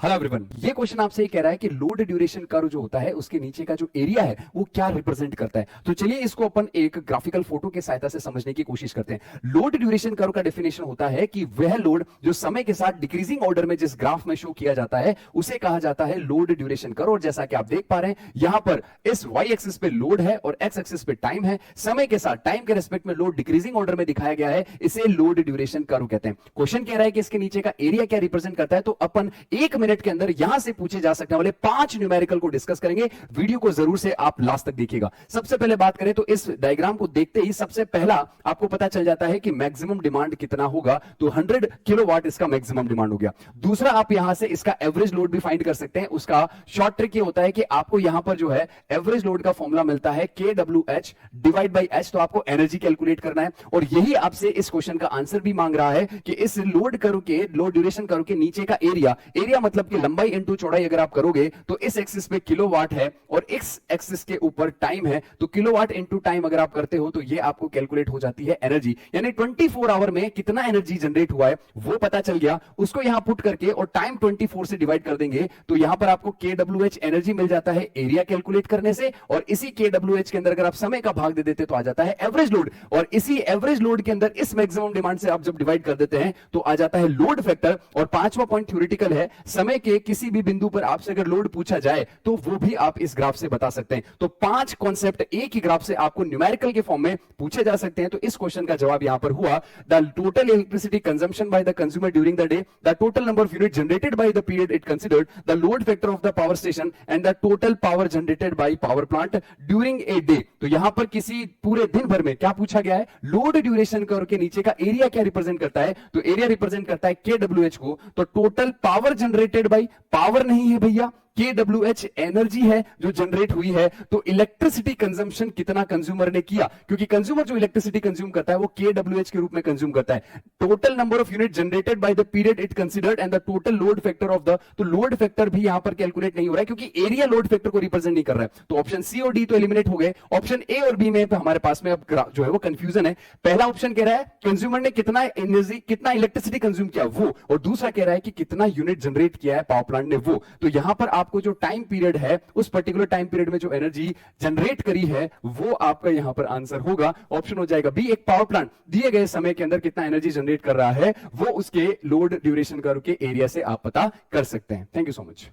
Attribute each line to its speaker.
Speaker 1: Hello everyone, ये question आपसे ये कह रहा है कि लोड ड्यूरेशन कर्व जो होता है उसके नीचे का जो एरिया है वो क्या रिप्रेजेंट करता है। तो चलिए इसको अपन एक ग्राफिकल फोटो की सहायता से समझने की कोशिश करते हैं। लोड ड्यूरेशन कर्व का डेफिनेशन होता है कि वह लोड जो समय के साथ डिक्रीजिंग ऑर्डर में जिस ग्राफ में शो किया जाता है उसे कहा जाता है लोड ड्यूरेशन कर्व। और जैसा कि आप देख पा रहे हैं यहां पर इस वाई एक्सिस पे लोड है और एक्स एक्सिस पे टाइम है। समय के साथ टाइम के रेस्पेक्ट में लोड डिक्रीजिंग ऑर्डर में दिखाया गया है, इसे लोड ड्यूरेशन कर्व कहते हैं। क्वेश्चन कह रहा है कि इसके नीचे का एरिया क्या रिप्रेजेंट करता है। तो अपन 1 मिनट के अंदर यहां से पूछे जा सकने वाले 5 न्यूमेरिकल को डिस्कस करेंगे। वीडियो को जरूर से आप लास्ट तक देखिएगा। सबसे पहले बात करें तो इस डायग्राम को देखते ही सबसे पहला आपको पता चल जाता है कि मैक्सिमम डिमांड कितना होगा। तो 100 किलोवाट इसका मैक्सिमम डिमांड हो गया। दूसरा, आप यहां से इसका एवरेज लोड भी फाइंड कर सकते हैं। उसका शॉर्ट ट्रिक ये होता है कि आपको यहां पर जो है एवरेज लोड का फॉर्मूला मिलता है KWH डिवाइड बाई H। तो आपको एनर्जी कैलकुलेट करना है और यही आपसे इस क्वेश्चन का आंसर भी मांग रहा है कि इस लोड कर्व के लोड ड्यूरेशन कर्व के नीचे का एरिया मतलब कि लंबाई इनटू चौड़ाई अगर आप करोगे तो इस एक्सिस पे किलोवाट है और इस एक्सिस के ऊपर टाइम है। तो किलोवाट इनटू टाइम अगर आप करते हो तो ये आपको कैलकुलेट हो जाती है एनर्जी, यानी 24 आवर में कितना एनर्जी जनरेट हुआ है वो पता चल गया। उसको यहां पुट करके और टाइम 24 से डिवाइड कर देंगे तो यहां पर आपको KWH एनर्जी मिल जाता है एरिया कैलकुलेट करने से। और इसी KWH के अंदर अगर आप समय का भाग दे देते तो आ जाता है एवरेज लोड। और इसी एवरेज लोड के अंदर इस मैक्सिमम डिमांड से आप जब डिवाइड कर देते हैं तो आ जाता है लोड फैक्टर। और पांचवा पॉइंट थ्योरेटिकल है, समय के किसी भी बिंदु पर आपसे अगर लोड पूछा जाए तो वो भी आप इस ग्राफ से बता सकते हैं। तो 5 कॉन्सेप्ट एक ही ग्राफ से आपको न्यूमेरिकल के फॉर्म में पूछे जा सकते हैं। तो इस क्वेश्चन का जवाब यहां पर हुआ the total electricity consumption by the consumer during the day, the total number of unit generated by the period it considered, the load factor of the power station and the total power generated by power plant during a day. तो यहां पर किसी पूरे दिन भर में क्या पूछा गया है, लोड ड्यूरेशन कर्व के नीचे का एरिया क्या रिप्रेजेंट करता है। तो एरिया रिप्रेजेंट करता है KWH को। तो total power generated by, power नहीं है भैया, KWH एनर्जी है जो जनरेट हुई है। तो इलेक्ट्रिसिटी कंजम्पशन कितना कंज्यूमर ने किया, क्योंकि कंज्यूमर जो इलेक्ट्रिसिटी कंज्यूम करता है वो KWH के रूप में कंज्यूम करता है। Total number of unit generated by the period it considered and the total load factor of the, तो लोड फैक्टर भी यहां पर कैलकुलेट नहीं हो रहा है क्योंकि एरिया लोड फैक्टर को रिप्रेजेंट नहीं कर रहा है। तो ऑप्शन सी और डी तो एलिमिनेट हो गए। ऑप्शन ए और बी में हमारे पास में अब जो है वो कंफ्यूजन है। पहला ऑप्शन कह रहा है कंज्यूमर ने कितना एनर्जी, कितना इलेक्ट्रिसिटी कंज्यूम किया वो, और दूसरा कह रहा है कि कितना यूनिट जनरेट किया है पावर प्लांट ने वो। तो यहां पर आपको जो टाइम पीरियड है उस पर्टिकुलर टाइम पीरियड में जो एनर्जी जनरेट करी है वो आपका यहां पर आंसर होगा। ऑप्शन हो जाएगा बी। एक पावर प्लांट दिए गए समय के अंदर कितना एनर्जी जनरेट कर रहा है वो उसके लोड ड्यूरेशन कर्व के एरिया से आप पता कर सकते हैं। Thank you so much.